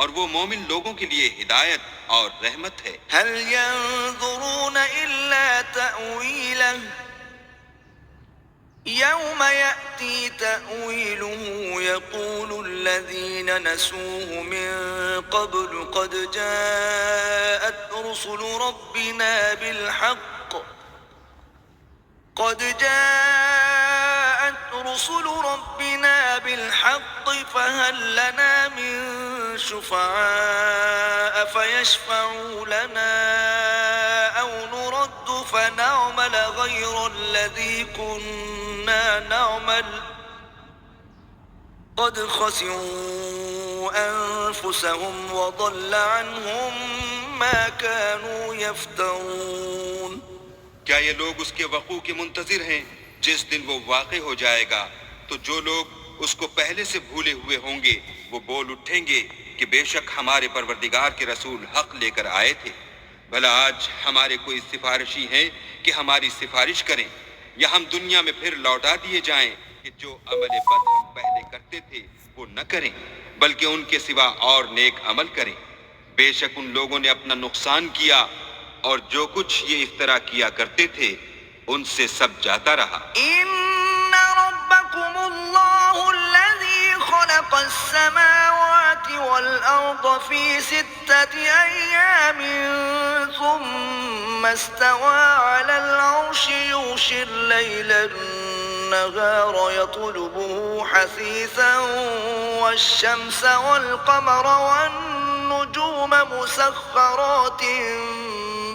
اور وہ مومن لوگوں کے لیے ہدایت اور رحمت ہے۔ هل ينظرون إلا تأويله يوم يأتي تأويله يقول الذين نسوه من قبل قد جاءت رسل ربنا بالحق فهل لنا من شفعاء فيشفعوا لنا أو نرد فنعمل غير الذي كنا نعمل قد خسروا أنفسهم وضل عنهم ما كانوا يفترون۔ کیا یہ لوگ اس کے وقوع کے منتظر ہیں؟ جس دن وہ واقع ہو جائے گا تو جو لوگ اس کو پہلے سے بھولے ہوئے ہوں گے وہ بول اٹھیں گے کہ بے شک ہمارے پروردگار کے رسول حق لے کر آئے تھے، بھلا آج ہمارے کوئی سفارشی ہیں کہ ہماری سفارش کریں، یا ہم دنیا میں پھر لوٹا دیے جائیں کہ جو عمل بد ہم پہلے کرتے تھے وہ نہ کریں بلکہ ان کے سوا اور نیک عمل کریں۔ بے شک ان لوگوں نے اپنا نقصان کیا اور جو کچھ یہ افترا کیا کرتے تھے ان سے سب جاتا رہا۔ إن ربكم الله الذي خلق السماوات والأرض في 6 أيام ثم استوى على العرش يغشي الليل النهار يطلبه حثيثا والشمس والقمر والنجوم مسخرات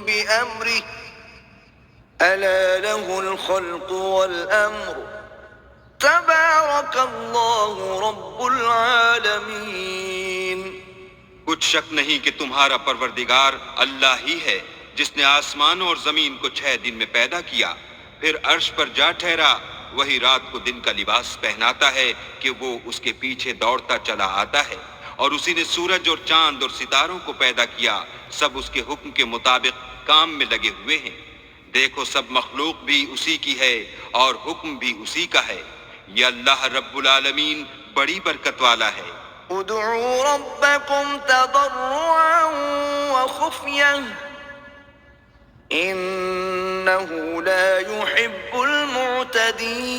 بأمره ألا له الخلق والأمر تبارك الله رب العالمين۔ کچھ شک نہیں کہ تمہارا پروردگار اللہ ہی ہے جس نے آسمانوں اور زمین کو 6 دن میں پیدا کیا، پھر عرش پر جا ٹھہرا، وہی رات کو دن کا لباس پہناتا ہے کہ وہ اس کے پیچھے دوڑتا چلا آتا ہے، اور اسی نے سورج اور چاند اور ستاروں کو پیدا کیا، سب اس کے حکم کے مطابق کام میں لگے ہوئے ہیں۔ دیکھو سب مخلوق بھی اسی کی ہے اور حکم بھی اسی کا ہے، یہ اللہ رب العالمین بڑی برکت والا ہے۔ ادعوا ربكم تضرعا وخفية إنه لا يحب المعتدين۔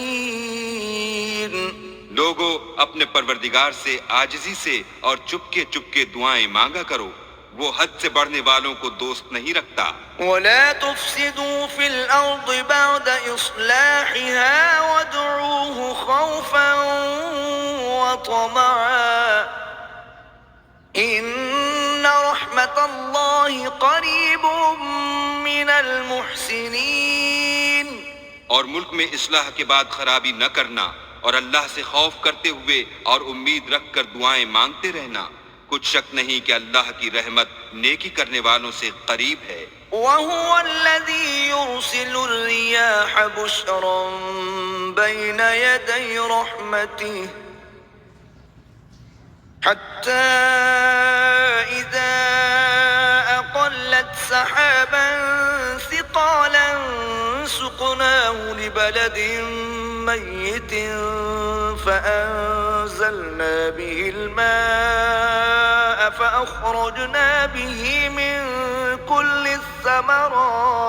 لوگو اپنے پروردگار سے عاجزی سے اور چپکے چپکے دعائیں مانگا کرو، وہ حد سے بڑھنے والوں کو دوست نہیں رکھتا۔ ولا تفسدوا في الأرض بعد إصلاحها وادعوه خوفا وطمعا إن رحمة الله قريب من المحسنين۔ اور ملک میں اصلاح کے بعد خرابی نہ کرنا، اور اللہ سے خوف کرتے ہوئے اور امید رکھ کر دعائیں مانگتے رہنا، کچھ شک نہیں کہ اللہ کی رحمت نیکی کرنے والوں سے قریب ہے۔ وهو الذي يرسل الرياح بشرا بين يدي رحمته حتى إذا أقلت سحابا ثقالا سقناه لبلد ميت فأنزلنا به الماء فأخرجنا به من كل الثمرات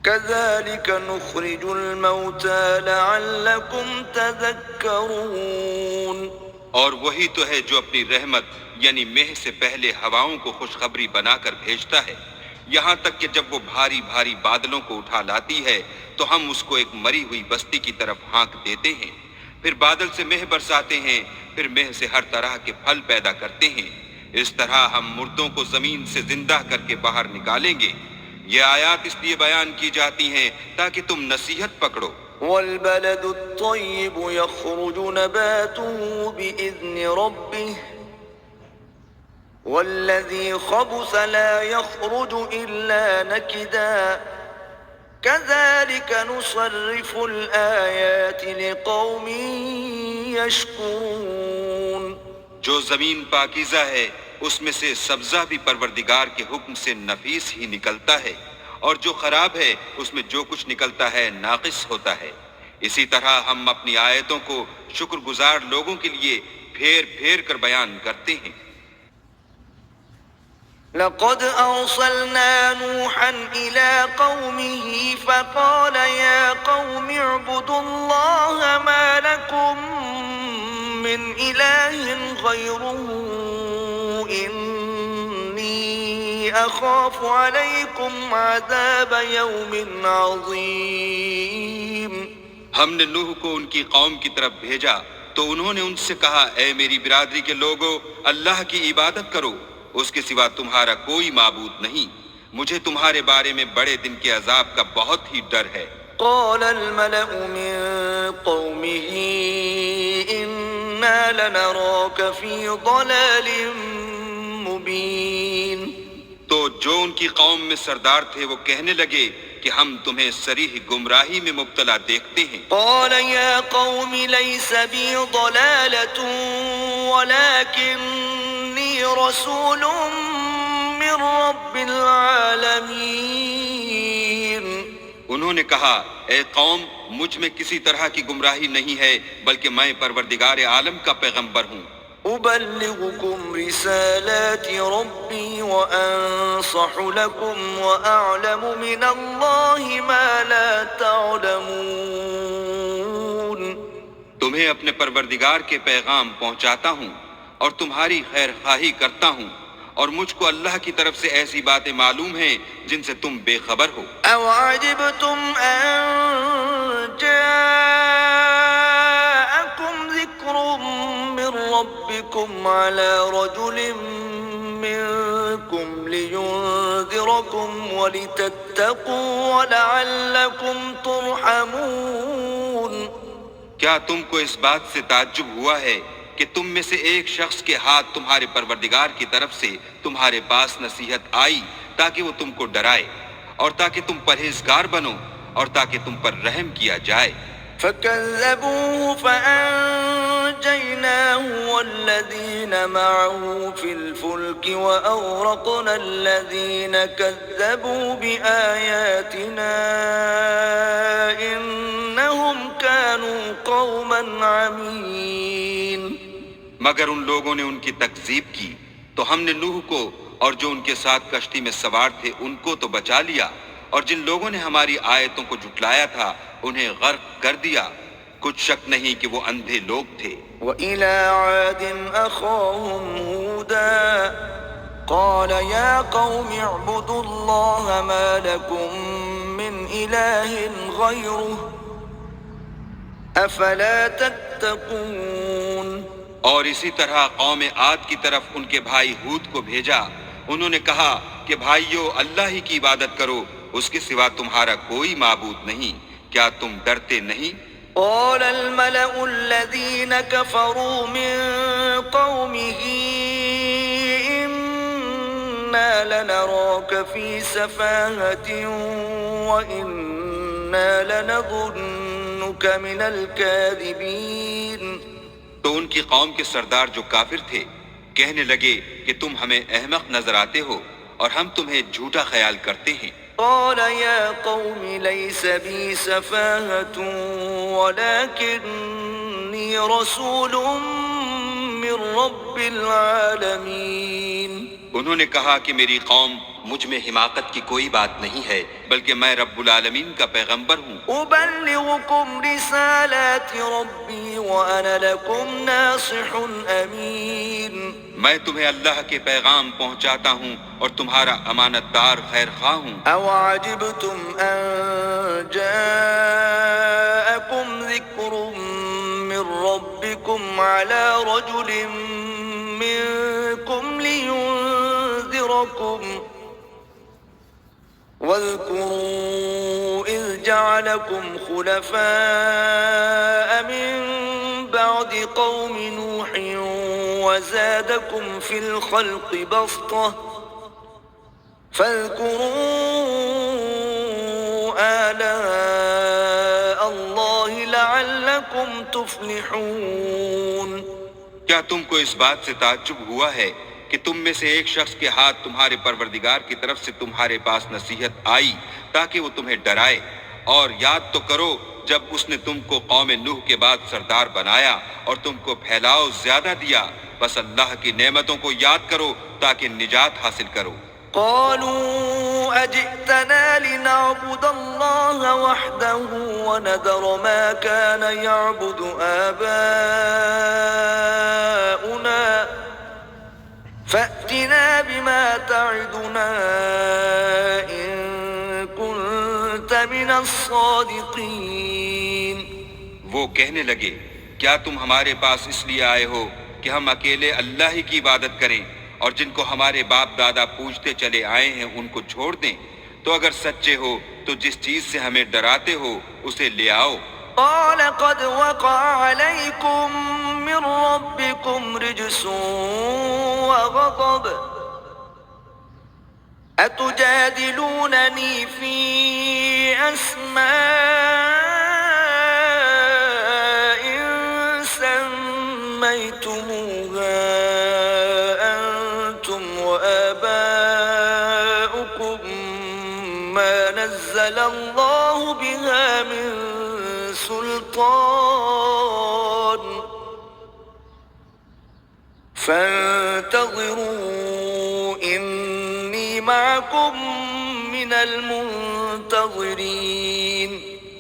كذلك نخرج الموتى لعلكم تذكرون۔ اور وہی تو ہے جو اپنی رحمت یعنی مہ سے پہلے ہواؤں کو خوشخبری بنا کر بھیجتا ہے، یہاں تک کہ جب وہ بھاری بھاری بادلوں کو اٹھا لاتی ہے تو ہم اس کو ایک مری ہوئی بستی کی طرف ہانک دیتے ہیں، پھر بادل سے مہ برساتے ہیں، پھر مہ سے ہر طرح کے پھل پیدا کرتے ہیں، اس طرح ہم مردوں کو زمین سے زندہ کر کے باہر نکالیں گے۔ یہ آیات اس لیے بیان کی جاتی ہیں تاکہ تم نصیحت پکڑو۔ والبلد الطيب يخرج نباته بإذن ربه والذي خبث لا يخرج إلا نكدا كذلك نصرف الآيات لقوم يشكرون۔ جو زمین پاکیزہ ہے اس میں سے سبزہ بھی پروردگار کے حکم سے نفیس ہی نکلتا ہے، اور جو خراب ہے اس میں جو کچھ نکلتا ہے ناقص ہوتا ہے۔ اسی طرح ہم اپنی آیتوں کو شکر گزار لوگوں کے لیے پھیر پھیر کر بیان کرتے ہیں۔ لقد أرسلنا نوحا إلى قومه فقال يا قوم اعبدوا الله ما لكم من إله غيره إني أخاف عليكم عذاب يوم عظيم۔ ہم نے نوح کو ان کی قوم کی طرف بھیجا تو انہوں نے ان سے کہا، اے میری برادری کے لوگو، اللہ کی عبادت کرو، اس کے سوا تمہارا کوئی معبود نہیں، مجھے تمہارے بارے میں بڑے دن کے عذاب کا بہت ہی ڈر ہے۔ قال الملأ من قومه إنا لنراك في ضلال مبين۔ تو جو ان کی قوم میں سردار تھے وہ کہنے لگے کہ ہم تمہیں صریح گمراہی میں مبتلا دیکھتے ہیں۔ قال يا قوم ليس بي ضلالة ولكني رسول من رب العالمين۔ انہوں نے کہا، اے قوم، مجھ میں کسی طرح کی گمراہی نہیں ہے، بلکہ میں پروردگار عالم کا پیغمبر ہوں۔ أبلغكم رسالات ربي وأنصح لكم وأعلم من الله ما لا تعلمون۔ تمہیں اپنے پروردگار کے پیغام پہنچاتا ہوں اور تمہاری خیر خواہی کرتا ہوں، اور مجھ کو اللہ کی طرف سے ایسی باتیں معلوم ہیں جن سے تم بے خبر ہو۔ أَوَعَجِبْتُمْ أَن جَاءَكُمْ ذِكْرٌ مِّن رَّبِّكُمْ عَلَى رَجُلٍ مِّنكُمْ لِيُنذِرَكُمْ وَلِتَتَّقُوا وَلَعَلَّكُمْ تُرْحَمُونَ۔ کیا تم کو اس بات سے تعجب ہوا ہے کہ تم میں سے ایک شخص کے ہاتھ تمہارے پروردگار کی طرف سے تمہارے پاس نصیحت آئی تاکہ وہ تم کو ڈرائے، اور تاکہ تم پرہیزگار بنو، اور تاکہ تم پر رحم کیا جائے؟ فَكَذَّبُوهُ فَأَنجَيْنَاهُ وَالَّذِينَ مَعَهُ فِي الْفُلْكِ وَأَغْرَقْنَا الَّذِينَ كَذَّبُوا بِآيَاتِنَا إِنَّهُمْ كَانُوا قَوْمًا عَمِينَ۔ مگر ان لوگوں نے ان کی تکذیب کی تو ہم نے نوح کو اور جو ان کے ساتھ کشتی میں سوار تھے ان کو تو بچا لیا، اور جن لوگوں نے ہماری آیتوں کو جھٹلایا تھا انہیں غرق کر دیا۔ کچھ شک نہیں کہ وہ اندھے لوگ تھے۔ وَإِلَىٰ عَادٍ أَخَاهُمْ هُودًا قَالَ يَا قَوْمِ اعْبُدُوا اللَّهَ مَا لَكُم مِّنْ إِلَٰهٍ غَيْرُهُ أَفَلَا تَتَّقُونَ۔ اور اسی طرح قوم عاد کی طرف ان کے بھائی ہود کو بھیجا، انہوں نے کہا کہ بھائیو، اللہ ہی کی عبادت کرو، اس کے سوا تمہارا کوئی معبود نہیں، کیا تم ڈرتے نہیں؟ قال الملأ الذين كفروا من قومه إنا لنراك في سفاهة وإنا لنظنك من الكاذبين۔ تو ان کی قوم کے سردار جو کافر تھے کہنے لگے کہ تم ہمیں احمق نظر آتے ہو اور ہم تمہیں جھوٹا خیال کرتے ہیں۔ قال يا قوم ليس بي سفاهة ولكني رسول من رب العالمين۔ انہوں نے کہا کہ میری قوم، مجھ میں حماقت کی کوئی بات نہیں ہے، بلکہ میں رب العالمین کا پیغمبر ہوں۔ أبلغكم رسالات ربي وأنا لكم ناصح أمين۔ میں تمہیں اللہ کے پیغام پہنچاتا ہوں اور تمہارا امانت دار خیر خواہ ہوں۔ أوعجبتم أن جاءكم ذكر من ربكم على رجل منكم لينذركم واذكروا إذ جعلكم خلفاء من بعد قوم نوح وزادكم في الخلق بسطة فاذكروا آلاء الله لعلكم تفلحون۔ کیا تم کو اس بات سے تعجب ہوا ہے کہ تم میں سے ایک شخص کے ہاتھ تمہارے پروردگار کی طرف سے تمہارے پاس نصیحت آئی تاکہ وہ تمہیں ڈرائے؟ اور یاد تو کرو جب اس نے تم کو قوم نوح کے بعد سردار بنایا اور تم کو پھیلاؤ زیادہ دیا، بس اللہ کی نعمتوں کو یاد کرو تاکہ نجات حاصل کرو۔ قالوا أجئتنا لنعبد الله وحده ونذر ما كان يعبد آباؤنا فأتنا بما تعدنا إن كنت من الصادقين۔ وہ کہنے لگے، کیا تم ہمارے پاس اس لیے آئے ہو کہ ہم اکیلے اللہ ہی کی عبادت کریں اور جن کو ہمارے باپ دادا پوجتے چلے آئے ہیں ان کو چھوڑ دیں؟ تو اگر سچے ہو تو جس چیز سے ہمیں ڈراتے ہو اسے لے آؤ۔ قال قد وقع عليكم من ربكم رجس وغضب أتجادلونني في أسماء سميتموها أنتم وآباؤكم ما نزل الله بها من سلطان فانتظروا إني معكم من المنتظرين۔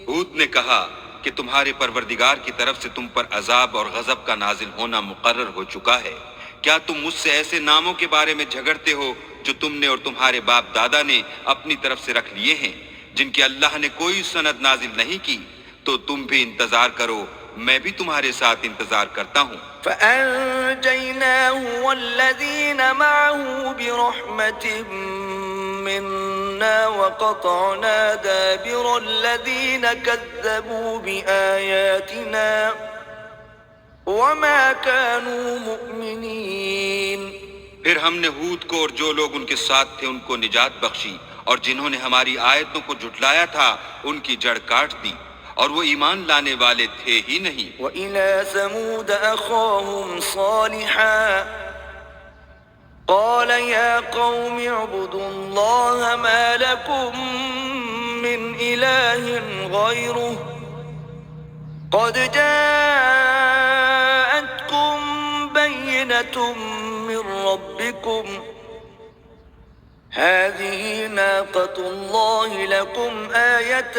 ہود نے کہا کہ تمہارے پروردگار کی طرف سے تم پر عذاب اور غضب کا نازل ہونا مقرر ہو چکا ہے۔ کیا تم مجھ سے ایسے ناموں کے بارے میں جھگڑتے ہو جو تم نے اور تمہارے باپ دادا نے اپنی طرف سے رکھ لیے ہیں، جن کی اللہ نے کوئی سند نازل نہیں کی؟ تو تم بھی انتظار کرو، میں بھی تمہارے ساتھ انتظار کرتا ہوں۔ فأنجيناه والذين معه برحمة منا وقطعنا دابر الذين كذبوا بآياتنا وما كانوا مؤمنين۔ پھر ہم نے ہود کو اور جو لوگ ان کے ساتھ تھے ان کو نجات بخشی، اور جنہوں نے ہماری آیتوں کو جھٹلایا تھا ان کی جڑ کاٹ دی، اور وہ ایمان لانے والے تھے ہی نہیں۔ وَإِلَى ثَمُودَ أَخَاهُمْ صَالِحًا قَالَ يَا قَوْمِ اعْبُدُوا اللَّهَ مَا لَكُمْ مِنْ إِلَٰهٍ غَيْرُهُ قَدْ جَاءَتْكُمْ بَيِّنَةٌ مِّن رَّبِّكُمْ هذه ناقة الله لكم آية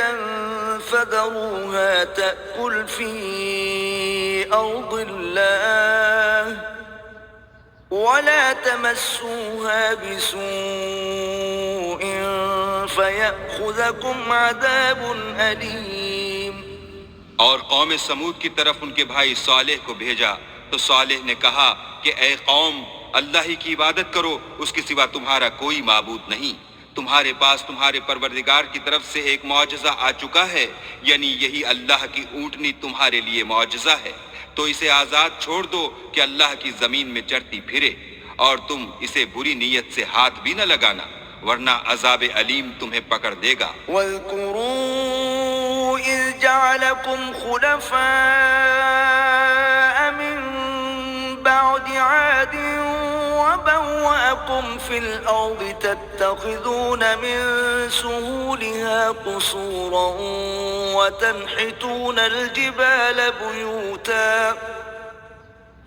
فذروها تأكل في أرض الله ولا تمسوها بسوء فيأخذكم عذاب أليم۔ اور قوم سمود کی طرف ان کے بھائی صالح کو بھیجا تو صالح نے کہا کہ اے قوم، اللہ ہی کی عبادت کرو، اس کے سوا تمہارا کوئی معبود نہیں۔ تمہارے پاس تمہارے پروردگار کی طرف سے ایک معجزہ آ چکا ہے، یعنی یہی اللہ کی اونٹنی تمہارے لیے معجزہ ہے، تو اسے آزاد چھوڑ دو کہ اللہ کی زمین میں چرتی پھرے، اور تم اسے بری نیت سے ہاتھ بھی نہ لگانا ورنہ عذاب علیم تمہیں پکڑ دے گا۔ واذكروا إذ جعلكم خلفاء من بعد عاد وبوأكم في الأرض تتخذون من سهولها قصورا وتنحتون الجبال بيوتا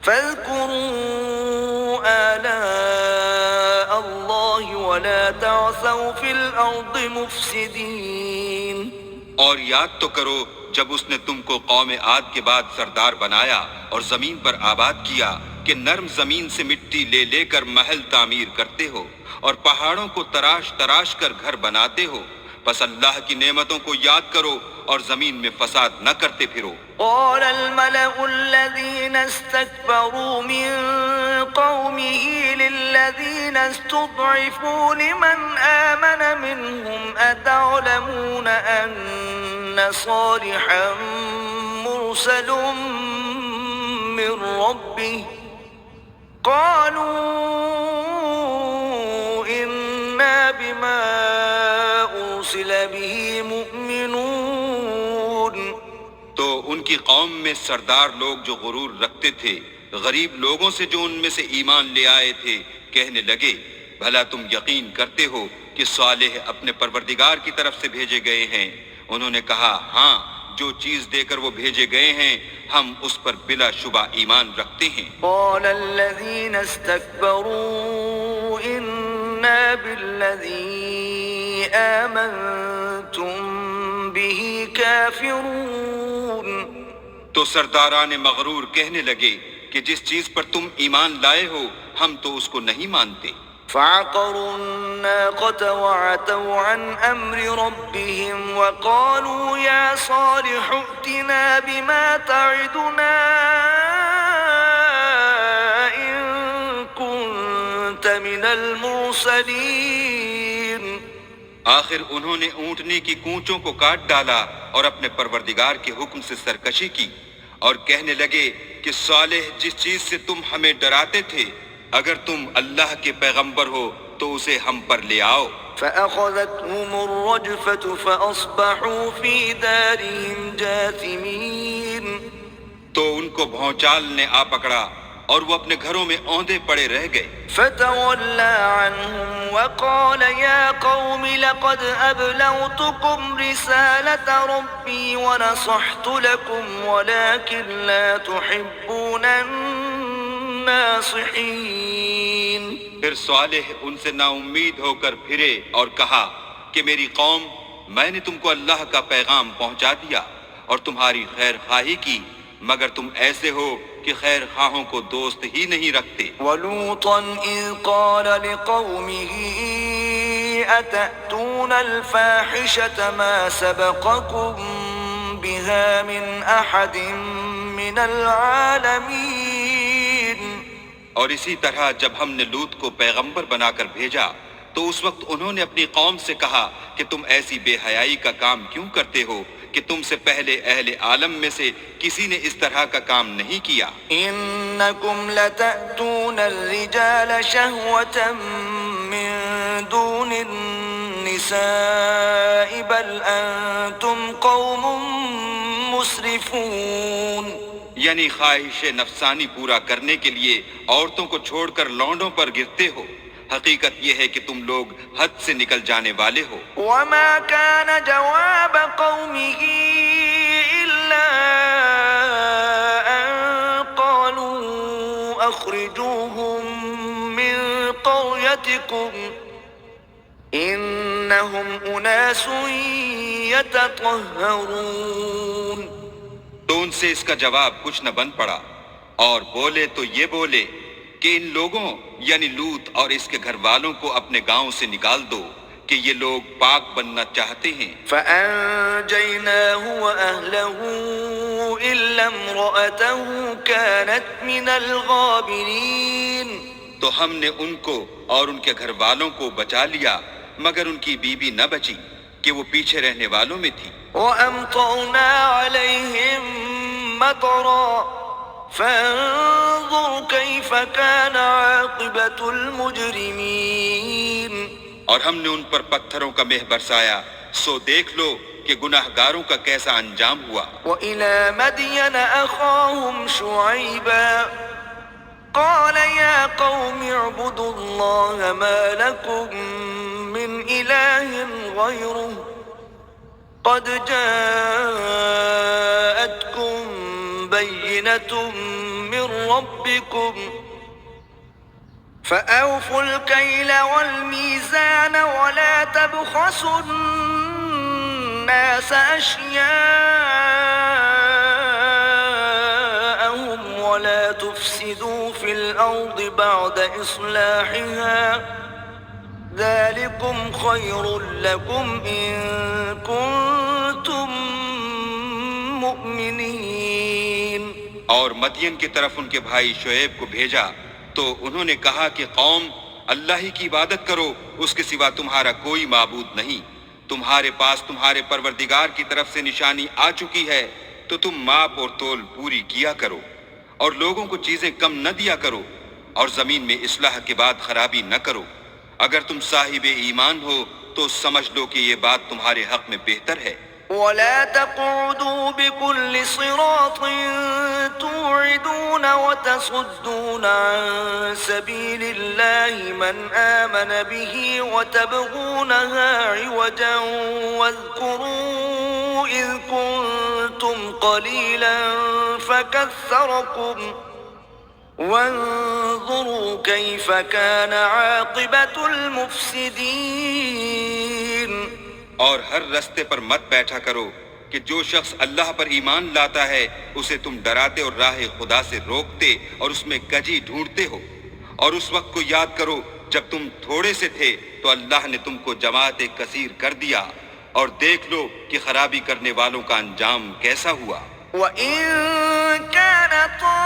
فاذكروا آلاء الله ولا تعثوا في الأرض مفسدين۔ اور یاد تو کرو جب اس نے تم کو قوم عاد کے بعد سردار بنایا اور زمین پر آباد کیا کہ نرم زمین سے مٹی لے لے کر محل تعمیر کرتے ہو اور پہاڑوں کو تراش تراش کر گھر بناتے ہو، بس اللہ کی نعمتوں کو یاد کرو اور زمین میں فساد نہ کرتے پھرو۔ قال الملأ الذين استكبروا من قومه للذين استضعفوا لمن آمن منهم أتعلمون أن صالحا مرسل من ربه قالوا إنا بما أرسل به مؤمنون۔ تو ان کی قوم میں سردار لوگ جو غرور رکھتے تھے غریب لوگوں سے جو ان میں سے ایمان لے آئے تھے کہنے لگے، بھلا تم یقین کرتے ہو کہ صالح اپنے پروردگار کی طرف سے بھیجے گئے ہیں؟ انہوں نے کہا ہاں، جو چیز دے کر وہ بھیجے گئے ہیں ہم اس پر بلا شبہ ایمان رکھتے ہیں۔ قال الذين استكبروا إنا بالذي آمنتم به كافرون تو سرداران مغرور کہنے لگے کہ جس چیز پر تم ایمان لائے ہو ہم تو اس کو نہیں مانتے۔ فعقروا الناقة وعتوا عن أمر ربهم وقالوا يا صالح ائتنا بما تعدنا إن كنت من المرسلين۔ آخر انہوں نے اونٹنی کی کونچوں کو کاٹ ڈالا اور اپنے پروردگار کے حکم سے سرکشی کی اور کہنے لگے کہ صالح جس چیز سے تم ہمیں ڈراتے تھے اگر تم اللہ کے پیغمبر ہو تو اسے ہم پر لے آؤ۔ فأخذتهم الرجفة فأصبحوا في دارهم جاثمين۔ تو ان کو بھونچال نے آ پکڑا اور وہ اپنے گھروں میں اوندے پڑے رہ گئے۔ فتولى عنهم وقال يا قوم لقد أبلغتكم رسالة ربي ونصحت لكم ولكن لا تحبون الناصحين۔ پھر صالح ان سے نا امید ہو کر پھرے اور کہا کہ میری قوم میں نے تم کو اللہ کا پیغام پہنچا دیا اور تمہاری خیر خواہی کی مگر تم ایسے ہو کہ خیر خواہوں کو دوست ہی نہیں رکھتے۔ وَلُوطًا إِذْ قَالَ لِقَوْمِهِ أَتَأْتُونَ الْفَاحِشَةَ مَا سَبَقَكُمْ بِهَا مِنْ أَحَدٍ مِنَ الْعَالَمِينَ۔ اور اسی طرح جب ہم نے لوط کو پیغمبر بنا کر بھیجا تو اس وقت انہوں نے اپنی قوم سے کہا کہ تم ایسی بے حیائی کا کام کیوں کرتے ہو کہ تم سے پہلے اہل عالم میں سے کسی نے اس طرح کا کام نہیں کیا۔ إِنَّكُمْ لَتَأْتُونَ الرِّجَالَ شَهْوَةً مِّن دُونِ النِّسَاءِ بَلْ أَنْتُمْ قَوْمٌ مُسْرِفُونَ۔ یعنی خواہش نفسانی پورا کرنے کے لیے عورتوں کو چھوڑ کر لونڈوں پر گرتے ہو، حقیقت یہ ہے کہ تم لوگ حد سے نکل جانے والے ہو۔ وما كان جواب قومه إلا أن قالوا أخرجوهم من قريتكم إنهم أناس يتطهرون۔ تو ان سے اس کا جواب کچھ نہ بن پڑا اور بولے تو یہ بولے کہ ان لوگوں یعنی لوط اور اس کے گھر والوں کو اپنے گاؤں سے نکال دو کہ یہ لوگ پاک بننا چاہتے ہیں۔ فأنجيناه وأهله إلا امرأته كانت من الغابرين۔ تو ہم نے ان کو اور ان کے گھر والوں کو بچا لیا مگر ان کی بیوی نہ بچی کہ وہ پیچھے رہنے والوں میں تھی۔ وأمطرنا عليهم مطرا فانظر كيف كان عاقبة المجرمين۔ اور ہم نے ان پر پتھروں کا مہ برسایا سو دیکھ لو کہ گناہ گاروں کا کیسا انجام ہوا۔ وإلى مدين أخاهم شعيبا قال يا قوم اعبدوا الله ما لكم من إله غيره قد جاءتكم بينة من ربكم فأوفوا الكيل والميزان ولا تبخسوا الناس أشياءهم ولا تفسدوا في الأرض بعد إصلاحها ذلكم خير لكم إن كنتم مؤمنين۔ اور مدین کی طرف ان کے بھائی شعیب کو بھیجا تو انہوں نے کہا کہ قوم اللہ ہی کی عبادت کرو، اس کے سوا تمہارا کوئی معبود نہیں، تمہارے پاس تمہارے پروردگار کی طرف سے نشانی آ چکی ہے تو تم ماپ اور تول پوری کیا کرو اور لوگوں کو چیزیں کم نہ دیا کرو اور زمین میں اصلاح کے بعد خرابی نہ کرو۔ اگر تم صاحب ایمان ہو تو سمجھ لو کہ یہ بات تمہارے حق میں بہتر ہے۔ ولا تقعدوا بكل صراط توعدون وتصدون عن سبيل الله من آمن به وتبغونها عوجا واذكروا إذ كنتم قليلا فكثركم وانظروا كيف كان عاقبة المفسدين. اور ہر رستے پر مت بیٹھا کرو کہ جو شخص اللہ پر ایمان لاتا ہے اسے تم ڈراتے اور راہ خدا سے روکتے اور اس میں کجی ڈھونڈتے ہو. اور اس وقت کو یاد کرو جب تم تھوڑے سے تھے تو اللہ نے تم کو جماعت کثیر کر دیا، اور دیکھ لو کہ خرابی کرنے والوں کا انجام کیسا ہوا. وَإِن كَانَ طَائِفَةٌ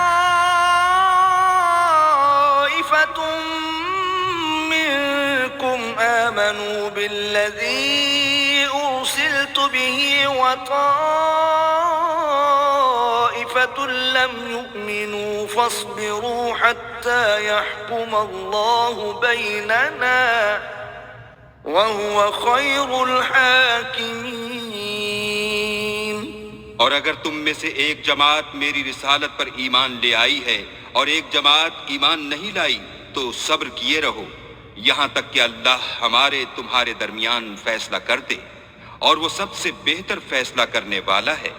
مِّنكُمْ آمَنُوا بِالَّذِي أُرْسِلْتُ بِهِ وَطَائِفَةٌ لَّمْ يُؤْمِنُوا فَاصْبِرُوا حَتَّى يَحْكُمَ اللَّهُ بَيْنَنَا وَهُوَ خَيْرُ الْحَاكِمِينَ. اور اگر تم میں سے ایک جماعت میری رسالت پر ایمان لے آئی ہے اور ایک جماعت ایمان نہیں لائی تو صبر کیے رہو یہاں تک کہ اللہ ہمارے تمہارے درمیان فیصلہ کر دے، اور وہ سب سے بہتر فیصلہ کرنے والا ہے.